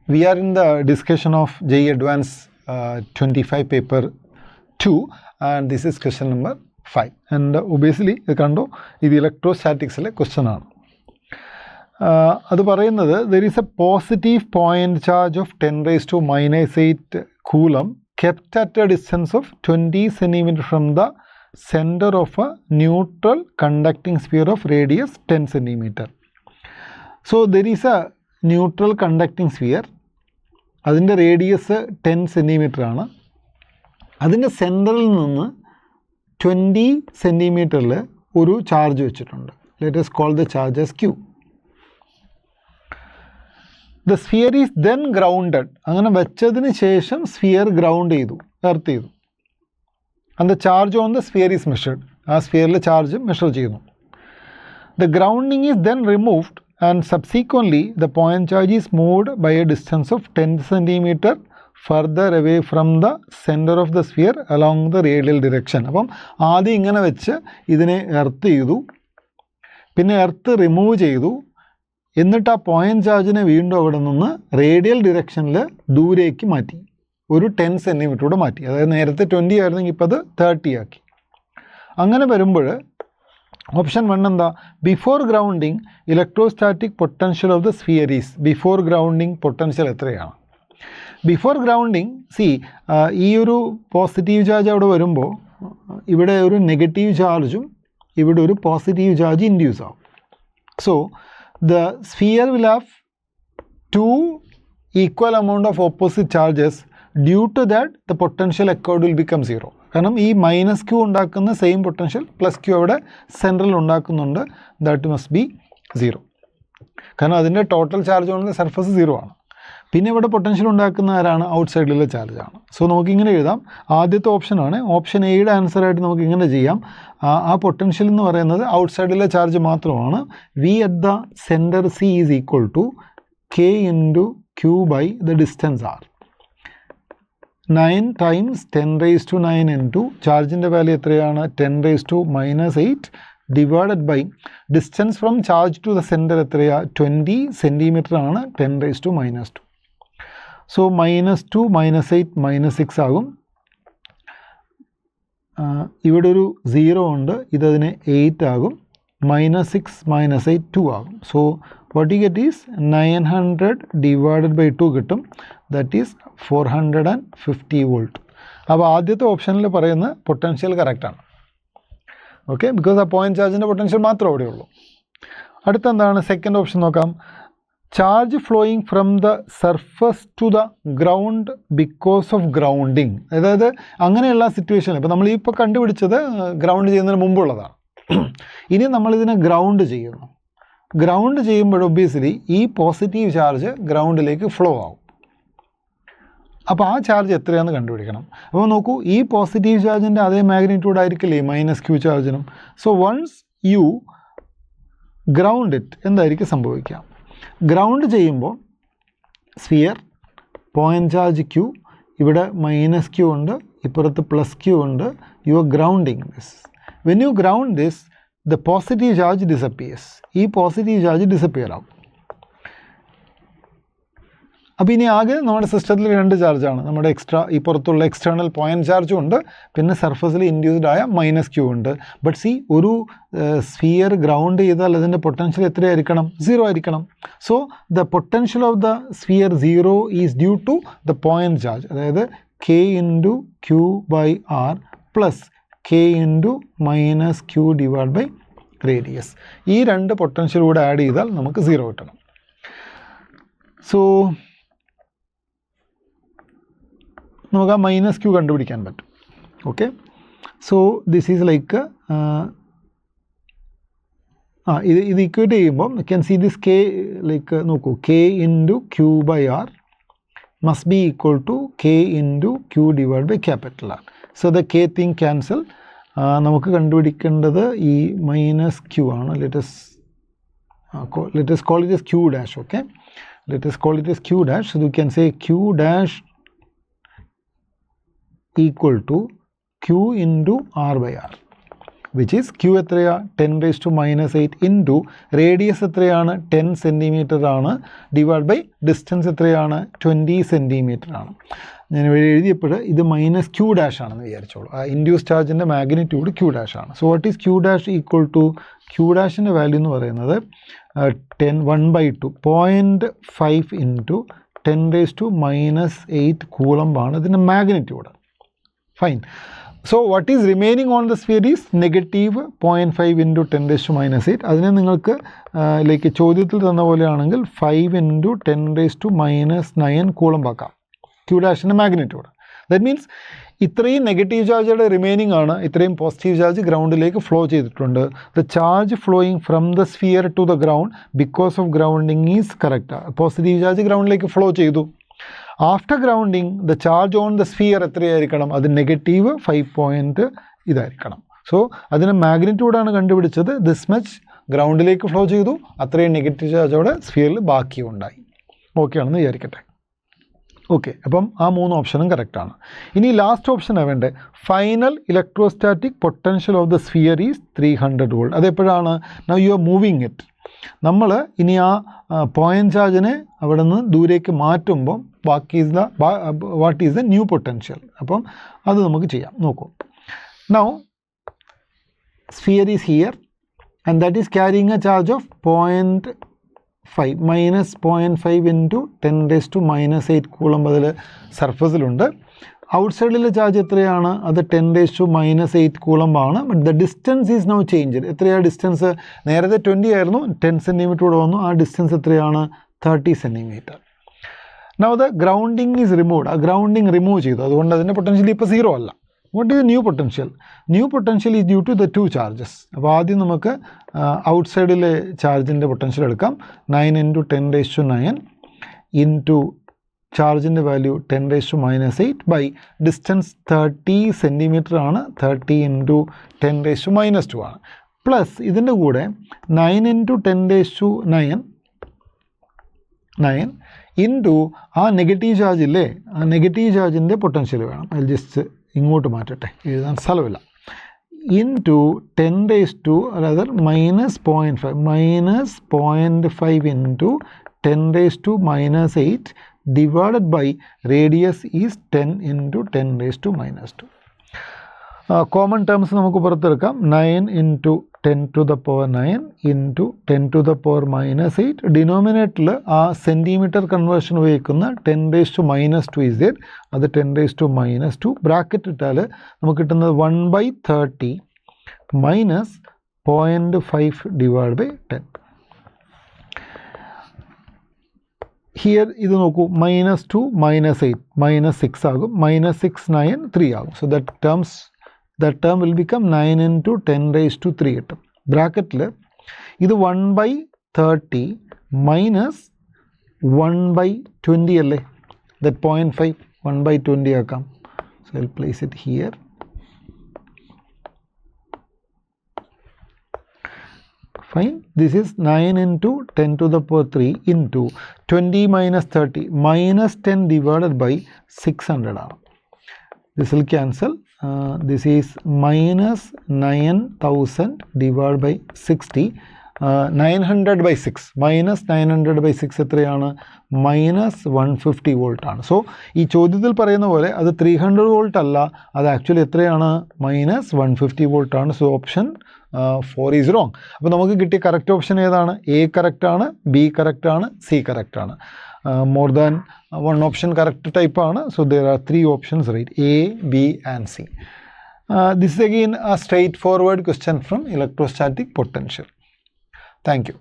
We are in the discussion of JEE Advanced 25 paper 2 and this is question number 5 and obviously this electrostatics question. There is a positive point charge of 10 raised to minus 8 coulomb kept at a distance of 20 centimeter from the center of a neutral conducting sphere of radius 10 centimeter. So there is a neutral conducting sphere. അതിൻ്റെ radius 10 centimetre ആണ്. അതിൻ്റെ സെൻറ്ററിൽ നിന്ന് 20 സെൻറ്റിമീറ്ററിൽ ഒരു charge വെച്ചിട്ടുണ്ട്. Let us call the charge as Q. The sphere is then grounded. അങ്ങനെ വെച്ചതിന് ശേഷം സ്ഫിയർ ഗ്രൗണ്ട് ചെയ്തു, എർത്ത് ചെയ്തു. And the charge on the sphere is measured. ആ സ്ഫിയറിൽ ചാർജ് മെഷർ ചെയ്യുന്നു. The grounding is then removed and subsequently the point charge is moved by a distance of 10 centimeter further away from the center of the sphere along the radial direction. അപ്പം ആദ്യം ഇങ്ങനെ വെച്ച് ഇതിനെ earth ചെയ്തു, പിന്നെ earth remove ചെയ്തു, എന്നിട്ട് ആ പോയിന്റ് ചാർജിനെ വീണ്ടും അവിടെ നിന്ന് റേഡിയൽ ഡിറക്ഷനിൽ ദൂരേക്ക് മാറ്റി, ഒരു 10 സെൻറ്റിമീറ്ററോട് മാറ്റി. അതായത് നേരത്തെ 20 ആയിരുന്നെങ്കിൽ ഇപ്പോൾ അത് 30 ആക്കി. അങ്ങനെ വരുമ്പോൾ ഓപ്ഷൻ 1 എന്താ? Before grounding electrostatic potential of the sphere is. Before grounding potential എത്രയാണ്? ബിഫോർ ഗ്രൗണ്ടിങ് ഈ ഒരു പോസിറ്റീവ് ചാർജ് അവിടെ വരുമ്പോൾ ഇവിടെ ഒരു നെഗറ്റീവ് ചാർജും ഇവിടെ ഒരു പോസിറ്റീവ് ചാർജ് ഇൻഡ്യൂസ് ആവും. So the sphere will have 2 equal amount of opposite charges. Due to that the potential accord will become 0. കാരണം ഈ മൈനസ് ക്യൂ ഉണ്ടാക്കുന്ന സെയിം പൊട്ടൻഷ്യൽ പ്ലസ് ക്യൂ അവിടെ സെൻട്രൽ ഉണ്ടാക്കുന്നുണ്ട്. That must be 0. കാരണം അതിൻ്റെ total charge കൊണ്ട് surface 0 ആണ്. പിന്നെ ഇവിടെ പൊട്ടൻഷ്യൽ ഉണ്ടാക്കുന്ന ആരാണ്? ഔട്ട് സൈഡിലുള്ള ചാർജാണ്. സോ നമുക്കിങ്ങനെ എഴുതാം. ആദ്യത്തെ ഓപ്ഷനാണ്. ഓപ്ഷൻ എയുടെ ആൻസറായിട്ട് നമുക്ക് ഇങ്ങനെ ചെയ്യാം. ആ പൊട്ടൻഷ്യൽ എന്ന് പറയുന്നത് ഔട്ട് സൈഡിലെ ചാർജ് മാത്രമാണ്. V at the centre C is equal to K into Q by the distance R. 9 times 10 raised to 9 into ചാർജിൻ്റെ വാല്യൂ എത്രയാണ്? 10 raised to minus 8 divided by distance from charge to the center എത്രയാണ്? 20 centimetre ആണ്. 10 raised to minus 2. So minus 2 minus 8 minus 6 ആകും. ഇവിടെ ഒരു 0 ഉണ്ട്, ഇതതിന് 8 ആകും. minus 6 minus 8 2 ആകും. So what you get is 900 divided by 2 കിട്ടും. that is 450 volt. അപ്പോൾ ആദ്യത്തെ ഓപ്ഷനിൽ പറയുന്ന പൊട്ടൻഷ്യൽ കറക്റ്റാണ്. ഓക്കെ, ബിക്കോസ് ആ പോയിന്റ് ചാർജിൻ്റെ പൊട്ടൻഷ്യൽ മാത്രമേ അവിടെ ഉള്ളൂ. അടുത്തെന്താണ്? സെക്കൻഡ് ഓപ്ഷൻ നോക്കാം. Charge flowing from the surface to the ground because of grounding. അതായത് അങ്ങനെയുള്ള സിറ്റുവേഷനിൽ ഇപ്പോൾ നമ്മൾ ഇപ്പോൾ കണ്ടുപിടിച്ചത് ഗ്രൗണ്ട് ചെയ്യുന്നതിന് മുമ്പുള്ളതാണ്. ഇനി നമ്മളിതിനെ ഗ്രൗണ്ട് ചെയ്യുന്നു. ഗ്രൗണ്ട് ചെയ്യുമ്പോൾ ഒബ്വിയസ്ലി ഈ പോസിറ്റീവ് ചാർജ് ഗ്രൗണ്ടിലേക്ക് ഫ്ലോ ആവും. അപ്പോൾ ആ ചാർജ് എത്രയാണെന്ന് കണ്ടുപിടിക്കണം. അപ്പോൾ നോക്കൂ, ഈ പോസിറ്റീവ് ചാർജിൻ്റെ അതേ മാഗ്നിറ്റ്യൂഡ് ആയിരിക്കില്ലേ മൈനസ് ക്യൂ ചാർജിനും. So once you ground it, എന്തായിരിക്കും സംഭവിക്കുക? ഗ്രൗണ്ട് ചെയ്യുമ്പോൾ സ്ഫിയർ പോയിന്റ് ചാർജ് ക്യൂ, ഇവിടെ മൈനസ് ക്യൂ ഉണ്ട്, ഇപ്പുറത്ത് പ്ലസ് ക്യൂ ഉണ്ട്. You are grounding this. When you ground this the positive charge disappears. ഈ പോസിറ്റീവ് ചാർജ് ഡിസപ്പിയർ ആവും. അപ്പോൾ ഇനി ആകെ നമ്മുടെ സിസ്റ്റത്തിൽ 2 ചാർജാണ്. നമ്മുടെ എക്സ്ട്രാ ഈ പുറത്തുള്ള എക്സ്റ്റേണൽ പോയിന്റ് ചാർജും ഉണ്ട്, പിന്നെ സർഫസിൽ ഇൻഡ്യൂസ്ഡ് ആയ മൈനസ് ക്യൂ ഉണ്ട്. ബട്ട് സി, ഒരു സ്ഫിയർ ഗ്രൗണ്ട് ചെയ്താൽ അതിൻ്റെ പൊട്ടൻഷ്യൽ എത്രയായിരിക്കണം? 0 ആയിരിക്കണം. So the potential of the sphere 0 is due to the point charge. അതായത് K into Q by R plus K into minus Q divide by radius. ഈ 2 potential കൂടെ add ചെയ്താൽ നമുക്ക് 0 കിട്ടണം. സോ നമുക്ക് ആ മൈനസ് ക്യൂ കണ്ടുപിടിക്കാൻ പറ്റും. Okay, so this is like ഇത് ഇക്വേറ്റ് ചെയ്യുമ്പോൾ you can see this K like നോക്കൂ, K into Q by R must be equal to K into Q divide by capital R. So the K thing cancel. നമുക്ക് കണ്ടുപിടിക്കേണ്ടത് ഈ minus Q ആണ്. Let us call it as q dash. okay, let us call it as q dash. So you can say q dash equal to q into r by r. which is Q എത്രയാണ് 10⁻⁸ into radius എത്രയാണ് 10 centimetre ആണ് divide by distance എത്രയാണ് 20 centimetre ആണ്. ഞാൻ ഇവിടെ എഴുതിയപ്പോൾ ഇത് -Q' ആണെന്ന് വിചാരിച്ചോളൂ. ആ ഇൻഡ്യൂസ് ചാർജിൻ്റെ മാഗ്നിറ്റ്യൂഡ് Q' ആണ്. So what is Q' equal to Q'-ൻ്റെ വാല്യൂ എന്ന് പറയുന്നത് 1/2 0.5 ഇൻറ്റു 10⁻⁸ കൂളംബാണ് ഇതിൻ്റെ magnitude. Fine. So what is remaining on the sphere is -0.5 into 10⁻⁸. അതിനെ നിങ്ങൾക്ക് ലൈക്ക് ചോദ്യത്തിൽ തന്ന പോലെയാണെങ്കിൽ 5 ഇൻറ്റു 10⁻⁹ കൂളംബാക്കാം Q'-ൻ്റെ മാഗ്നിറ്റ്യൂഡ്. ദാറ്റ് മീൻസ് ഇത്രയും നെഗറ്റീവ് ചാർജുകളുടെ റിമൈനിങ് ആണ്, ഇത്രയും പോസിറ്റീവ് ചാർജ് ഗ്രൗണ്ടിലേക്ക് ഫ്ലോ ചെയ്തിട്ടുണ്ട്. The charge flowing from the sphere to the ground because of grounding is correct. Positive charge ഗ്രൗണ്ടിലേക്ക് ഫ്ലോ ചെയ്തു. After grounding the charge on the sphere എത്രയായിരിക്കണം? അത് -5 ഇതായിരിക്കണം. സോ അതിന് മാഗ്നിറ്റ്യൂഡാണ് കണ്ടുപിടിച്ചത്. ദിസ് മച്ച് ഗ്രൗണ്ടിലേക്ക് ഫ്ലോ ചെയ്തു, അത്രയും നെഗറ്റീവ് ചാർജോടെ സ്ഫിയറിൽ ബാക്കിയുണ്ടായി. ഓക്കെ ആണെന്ന് വിചാരിക്കട്ടെ. ഓക്കെ, അപ്പം ആ 3 ഓപ്ഷനും കറക്റ്റാണ്. ഇനി ലാസ്റ്റ് ഓപ്ഷനാണ് വേണ്ടത്. Final electrostatic potential of the sphere is 300 volt. അതെപ്പോഴാണ്? Now you are moving it. നമ്മൾ ഇനി ആ പോയിന്റ് ചാർജിനെ അവിടെ നിന്ന് ദൂരേക്ക് മാറ്റുമ്പം what is the new potential. അപ്പം അത് നമുക്ക് ചെയ്യാം. നോക്കൂ. Now sphere is here and that is carrying a charge of -0.5 into 10⁻⁸ coulomb അതിൽ സർഫസിലുണ്ട്. ഔട്ട്സൈഡിലെ ചാർജ് എത്രയാണ്? അത് 10⁻⁸ കൂളംബാണ്. But the distance is now change. എത്രയാണ് ഡിസ്റ്റൻസ്? നേരത്തെ 20 ആയിരുന്നു, 10 സെൻറ്റിമീറ്റർ കൂടെ വന്നു. ആ ഡിസ്റ്റൻസ് എത്രയാണ്? 30 centimetre. Now the grounding is removed. ആ ഗ്രൗണ്ടിങ് റിമൂവ് ചെയ്തു, അതുകൊണ്ട് അതിൻ്റെ പൊട്ടൻഷ്യൽ ഇപ്പോൾ 0 അല്ല. What is new potential? New potential is due to the 2 charges. അപ്പോൾ ആദ്യം നമുക്ക് ഔട്ട്സൈഡിലെ ചാർജിൻ്റെ പൊട്ടൻഷ്യൽ എടുക്കാം. 9 ഇൻറ്റു 10⁻⁹ ഇൻറ്റു ചാർജിൻ്റെ വാല്യൂ 10⁻⁸ ബൈ ഡിസ്റ്റൻസ് 30 സെൻറ്റിമീറ്റർ ആണ്. 30 ഇൻറ്റു 10⁻⁻² ആണ്. പ്ലസ് ഇതിൻ്റെ കൂടെ 9 ഇൻറ്റു 10⁻⁹ ഇൻറ്റു ആ നെഗറ്റീവ് ചാർജ് ഇല്ലേ, ആ നെഗറ്റീവ് ചാർജിൻ്റെ പൊട്ടൻഷ്യൽ വേണം. അതിൽ ജസ്റ്റ് ഇങ്ങോട്ട് മാറ്റട്ടെ, എഴുതാൻ സ്ഥലമില്ല. ഇൻറ്റു 10⁻⁻, അതായത് -0.5 into 10⁻⁻8 divided by radius is 10 into 10⁻⁻². Common terms നമുക്ക് പുറത്തെടുക്കാം. 9 ഇൻറ്റു 10⁻⁹ ഇൻറ്റു 10⁻⁻8. ഡിനോമിനേറ്ററിൽ ആ സെൻറ്റിമീറ്റർ കൺവേർഷൻ ഉപയോഗിക്കുന്ന 10⁻⁻² ഇസ് ദെയർ. അത് 10⁻⁻². ബ്രാക്കറ്റ് ഇട്ടാൽ നമുക്ക് കിട്ടുന്നത് 1/30 മൈനസ് 0.5 ഡിവൈഡ് ബൈ 10. ഹിയർ ഇത് നോക്കൂ, -2 -8 -6 ആകും. -6 9 3 ആകും. So that term will become 9 into 10⁻³ കിട്ടും. ബ്രാക്കറ്റിൽ ഇത് 1/30 മൈനസ് 1/20 അല്ലേ? ദറ്റ് 0.5 1/20 ആക്കാം. So I will place it here. Fine. This is 9 into 10⁻³ into 20 minus 30 minus 10 divided by 600 ആണ്. This will cancel. This is minus 9000 divided by 60. 900 by 6 minus 900 by 6 എത്രയാണ്? -150 volt ആണ്. So ഈ ചോദ്യത്തിൽ പറയുന്ന പോലെ അത് 300 വോൾട്ട് അല്ല, അത് ആക്ച്വലി എത്രയാണ്? -150 വോൾട്ട് ആണ്. So option 4 is wrong. അപ്പോൾ നമുക്ക് കിട്ടിയ കറക്റ്റ് ഓപ്ഷൻ ഏതാണ്? എ കറക്റ്റാണ്, ബി കറക്റ്റാണ്, സി കറക്റ്റാണ്. More than one option correct ടൈപ്പാണ്. So there are 3 options right, A, B and C. This is again a straightforward question from electrostatic potential. Thank you.